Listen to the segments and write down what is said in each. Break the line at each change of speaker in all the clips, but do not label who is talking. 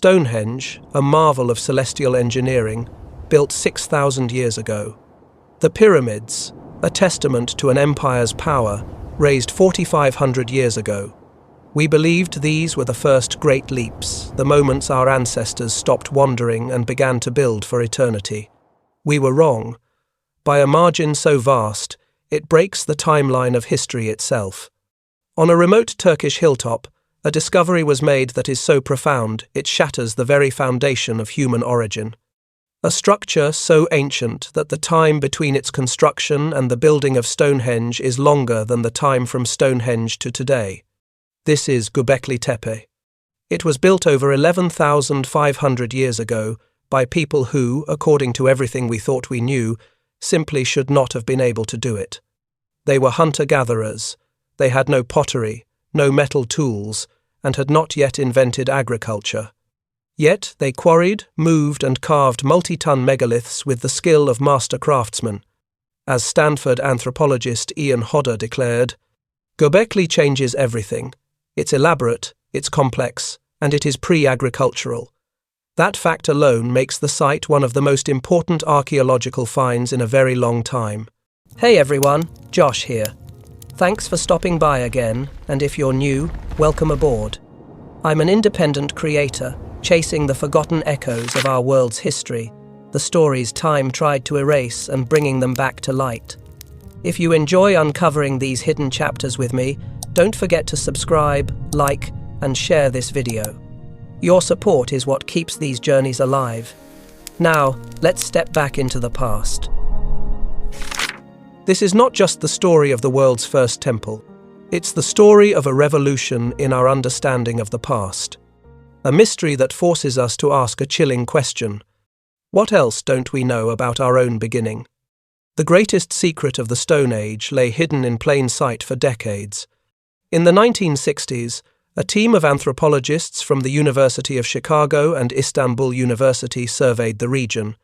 Stonehenge, a marvel of celestial engineering, built 6,000 years ago. The pyramids, a testament to an empire's power, raised 4,500 years ago. We believed these were the first great leaps, the moments our ancestors stopped wandering and began to build for eternity. We were wrong. By a margin so vast, it breaks the timeline of history itself. On a remote Turkish hilltop, a discovery was made that is so profound it shatters the very foundation of human origin. A structure so ancient that the time between its construction and the building of Stonehenge is longer than the time from Stonehenge to today. This is Göbekli Tepe. It was built over 11,500 years ago by people who, according to everything we thought we knew, simply should not have been able to do it. They were hunter-gatherers. They had no pottery, no metal tools, and had not yet invented agriculture. Yet they quarried, moved and carved multi-ton megaliths with the skill of master craftsmen. As Stanford anthropologist Ian Hodder declared, "Göbekli changes everything. It's elaborate, it's complex, and it is pre-agricultural. That fact alone makes the site one of the most important archaeological finds in a very long time." Hey everyone, Josh here. Thanks for stopping by again, and if you're new, welcome aboard. I'm an independent creator, chasing the forgotten echoes of our world's history, the stories time tried to erase and bringing them back to light. If you enjoy uncovering these hidden chapters with me, don't forget to subscribe, like, and share this video. Your support is what keeps these journeys alive. Now, let's step back into the past. This is not just the story of the world's first temple. It's the story of a revolution in our understanding of the past. A mystery that forces us to ask a chilling question. What else don't we know about our own beginning? The greatest secret of the Stone Age lay hidden in plain sight for decades. In the 1960s, a team of anthropologists from the University of Chicago and Istanbul University surveyed the region.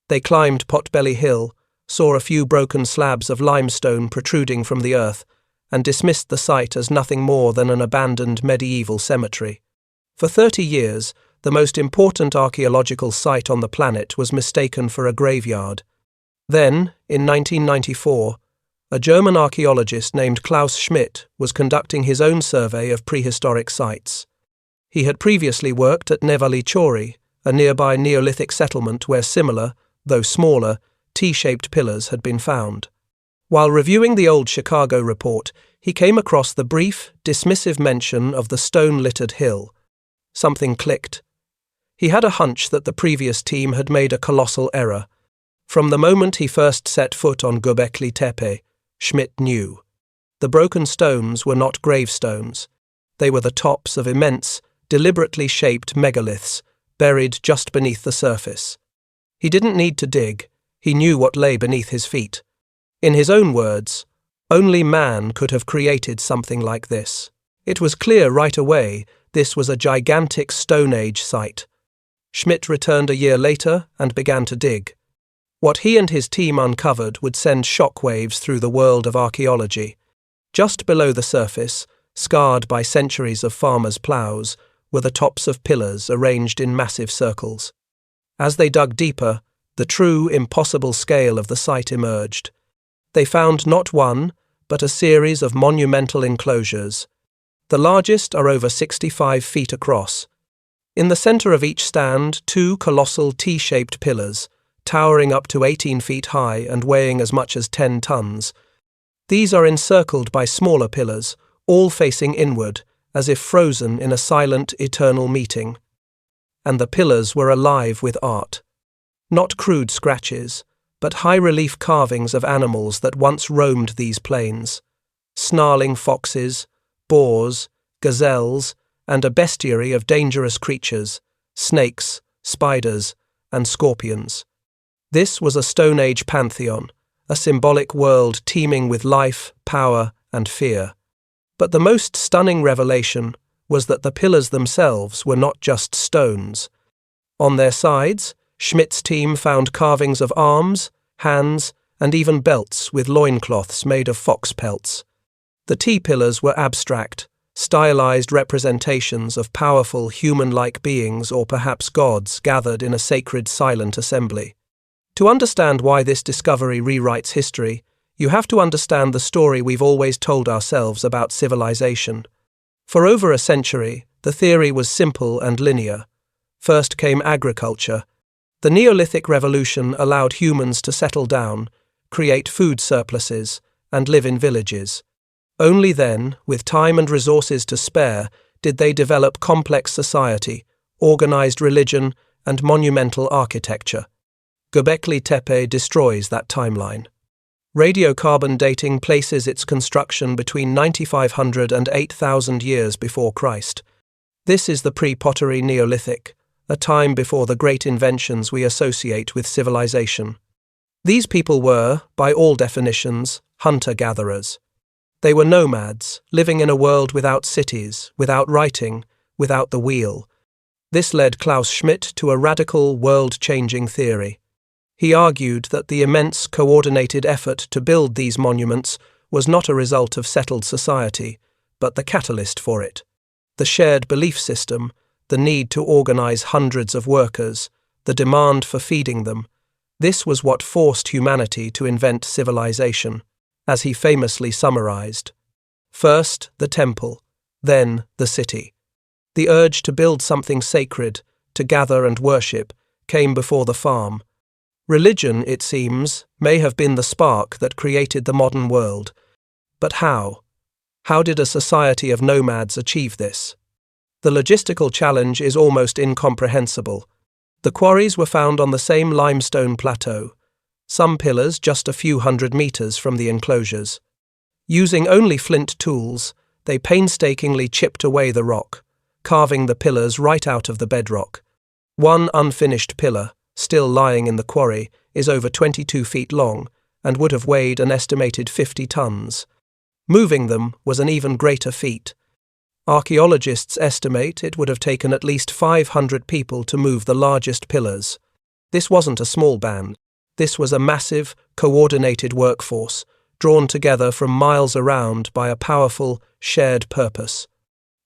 They climbed Potbelly Hill, saw a few broken slabs of limestone protruding from the earth, and dismissed the site as nothing more than an abandoned medieval cemetery. For 30 years, the most important archaeological site on the planet was mistaken for a graveyard. Then, in 1994, a German archaeologist named Klaus Schmidt was conducting his own survey of prehistoric sites. He had previously worked at Nevali Chori, a nearby Neolithic settlement where similar, though smaller, T-shaped pillars had been found. While reviewing the old Chicago report, he came across the brief, dismissive mention of the stone-littered hill. Something clicked. He had a hunch that the previous team had made a colossal error. From the moment he first set foot on Göbekli Tepe, Schmidt knew. The broken stones were not gravestones. They were the tops of immense, deliberately shaped megaliths, buried just beneath the surface. He didn't need to dig. He knew what lay beneath his feet. In his own words, only man could have created something like this. It was clear right away this was a gigantic Stone Age site. Schmidt returned a year later and began to dig. What he and his team uncovered would send shockwaves through the world of archaeology. Just below the surface, scarred by centuries of farmers' ploughs, were the tops of pillars arranged in massive circles. As they dug deeper, the true, impossible scale of the site emerged. They found not one, but a series of monumental enclosures. The largest are over 65 feet across. In the center of each stand, two colossal T-shaped pillars, towering up to 18 feet high and weighing as much as 10 tons. These are encircled by smaller pillars, all facing inward, as if frozen in a silent, eternal meeting. And the pillars were alive with art. Not crude scratches, but high-relief carvings of animals that once roamed these plains. Snarling foxes, boars, gazelles, and a bestiary of dangerous creatures, snakes, spiders, and scorpions. This was a Stone Age pantheon, a symbolic world teeming with life, power, and fear. But the most stunning revelation was that the pillars themselves were not just stones. On their sides, Schmidt's team found carvings of arms, hands, and even belts with loincloths made of fox pelts. The T-pillars were abstract, stylized representations of powerful human-like beings or perhaps gods gathered in a sacred silent assembly. To understand why this discovery rewrites history, you have to understand the story we've always told ourselves about civilization. For over a century, the theory was simple and linear. First came agriculture. The Neolithic Revolution allowed humans to settle down, create food surpluses, and live in villages. Only then, with time and resources to spare, did they develop complex society, organized religion, and monumental architecture. Göbekli Tepe destroys that timeline. Radiocarbon dating places its construction between 9,500 and 8,000 years before Christ. This is the pre-pottery Neolithic, a time before the great inventions we associate with civilization. These people were, by all definitions, hunter-gatherers. They were nomads, living in a world without cities, without writing, without the wheel. This led Klaus Schmidt to a radical, world-changing theory. He argued that the immense coordinated effort to build these monuments was not a result of settled society, but the catalyst for it. The shared belief system, the need to organize hundreds of workers, the demand for feeding them, this was what forced humanity to invent civilization, as he famously summarized. First, the temple, then the city. The urge to build something sacred, to gather and worship, came before the farm. Religion, it seems, may have been the spark that created the modern world. But how? How did a society of nomads achieve this? The logistical challenge is almost incomprehensible. The quarries were found on the same limestone plateau, some pillars just a few hundred meters from the enclosures. Using only flint tools, they painstakingly chipped away the rock, carving the pillars right out of the bedrock. One unfinished pillar, still lying in the quarry, is over 22 feet long and would have weighed an estimated 50 tons. Moving them was an even greater feat. Archaeologists estimate it would have taken at least 500 people to move the largest pillars. This wasn't a small band. This was a massive, coordinated workforce, drawn together from miles around by a powerful, shared purpose.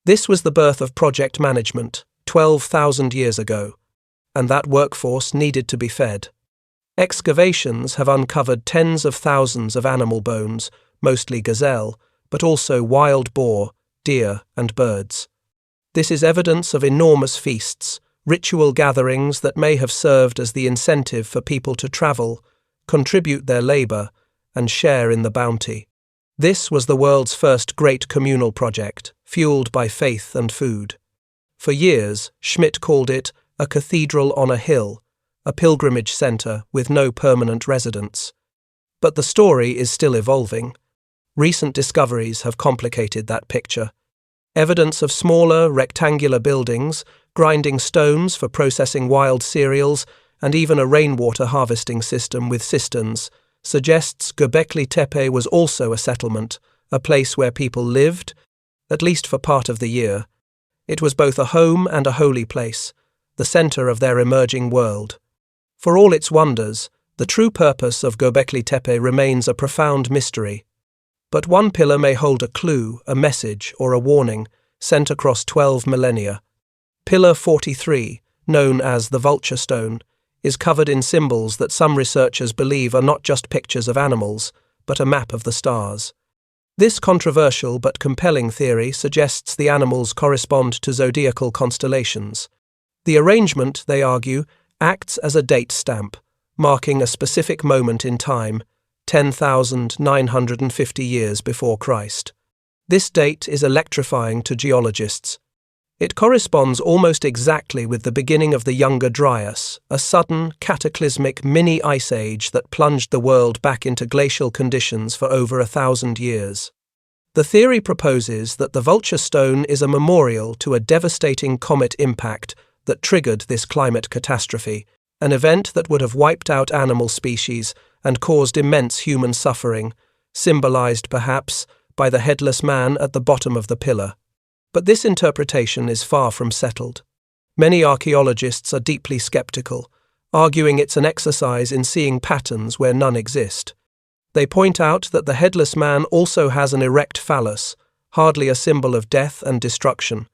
This was the birth of project management, 12,000 years ago, and that workforce needed to be fed. Excavations have uncovered tens of thousands of animal bones, mostly gazelle, but also wild boar, deer, and birds. This is evidence of enormous feasts, ritual gatherings that may have served as the incentive for people to travel, contribute their labor, and share in the bounty. This was the world's first great communal project, fueled by faith and food. For years, Schmidt called it a cathedral on a hill, a pilgrimage center with no permanent residents. But the story is still evolving. Recent discoveries have complicated that picture. Evidence of smaller, rectangular buildings, grinding stones for processing wild cereals, and even a rainwater harvesting system with cisterns suggests Göbekli Tepe was also a settlement, a place where people lived, at least for part of the year. It was both a home and a holy place, the center of their emerging world. For all its wonders, the true purpose of Göbekli Tepe remains a profound mystery. But one pillar may hold a clue, a message, or a warning, sent across 12 millennia. Pillar 43, known as the Vulture Stone, is covered in symbols that some researchers believe are not just pictures of animals, but a map of the stars. This controversial but compelling theory suggests the animals correspond to zodiacal constellations. The arrangement, they argue, acts as a date stamp, marking a specific moment in time, 10,950 years before Christ. This date is electrifying to geologists. It corresponds almost exactly with the beginning of the Younger Dryas, a sudden, cataclysmic mini-ice age that plunged the world back into glacial conditions for over 1,000 years. The theory proposes that the Vulture Stone is a memorial to a devastating comet impact that triggered this climate catastrophe, an event that would have wiped out animal species and caused immense human suffering, symbolized, perhaps, by the headless man at the bottom of the pillar. But this interpretation is far from settled. Many archaeologists are deeply skeptical, arguing it's an exercise in seeing patterns where none exist. They point out that the headless man also has an erect phallus, hardly a symbol of death and destruction.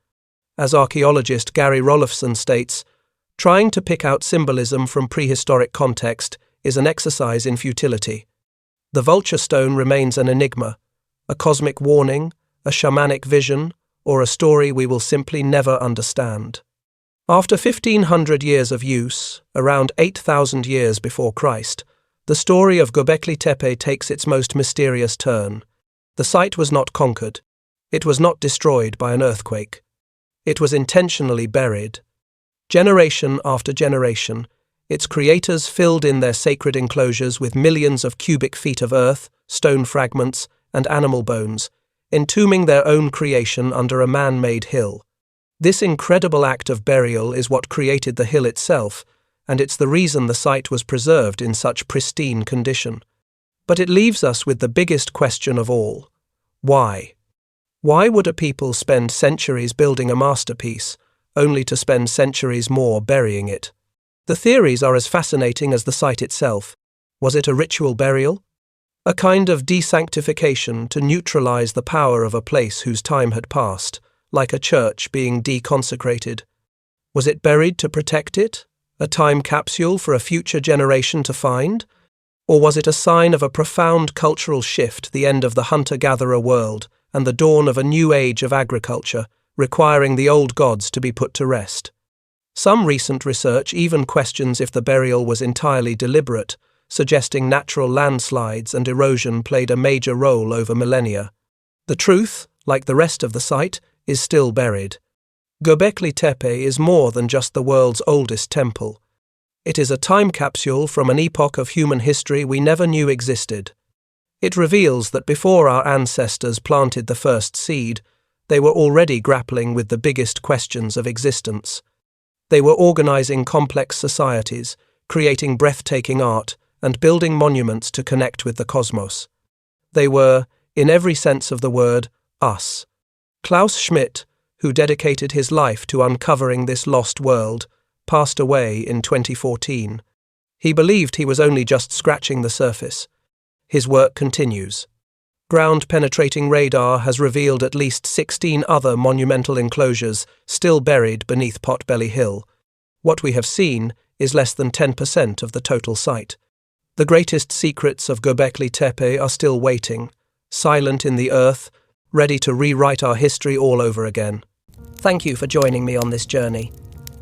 As archaeologist Gary Rolofson states, trying to pick out symbolism from prehistoric context is an exercise in futility. The Vulture Stone remains an enigma, a cosmic warning, a shamanic vision, or a story we will simply never understand. After 1,500 years of use, around 8,000 years before Christ, the story of Göbekli Tepe takes its most mysterious turn. The site was not conquered. It was not destroyed by an earthquake. It was intentionally buried. Generation after generation, its creators filled in their sacred enclosures with millions of cubic feet of earth, stone fragments, and animal bones, entombing their own creation under a man-made hill. This incredible act of burial is what created the hill itself, and it's the reason the site was preserved in such pristine condition. But it leaves us with the biggest question of all. Why? Why would a people spend centuries building a masterpiece, only to spend centuries more burying it? The theories are as fascinating as the site itself. Was it a ritual burial? A kind of desanctification to neutralize the power of a place whose time had passed, like a church being deconsecrated. Was it buried to protect it? A time capsule for a future generation to find? Or was it a sign of a profound cultural shift, the end of the hunter-gatherer world, and the dawn of a new age of agriculture, requiring the old gods to be put to rest? Some recent research even questions if the burial was entirely deliberate, suggesting natural landslides and erosion played a major role over millennia. The truth, like the rest of the site, is still buried. Göbekli Tepe is more than just the world's oldest temple. It is a time capsule from an epoch of human history we never knew existed. It reveals that before our ancestors planted the first seed, they were already grappling with the biggest questions of existence. They were organizing complex societies, creating breathtaking art, and building monuments to connect with the cosmos. They were, in every sense of the word, us. Klaus Schmidt, who dedicated his life to uncovering this lost world, passed away in 2014. He believed he was only just scratching the surface. His work continues. Ground-penetrating radar has revealed at least 16 other monumental enclosures still buried beneath Potbelly Hill. What we have seen is less than 10% of the total site. The greatest secrets of Göbekli Tepe are still waiting, silent in the earth, ready to rewrite our history all over again.
Thank you for joining me on this journey.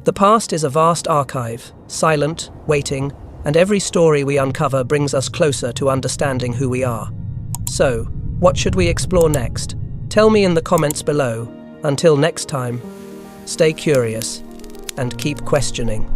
The past is a vast archive, silent, waiting, and every story we uncover brings us closer to understanding who we are. So, what should we explore next? Tell me in the comments below. Until next time, stay curious and keep questioning.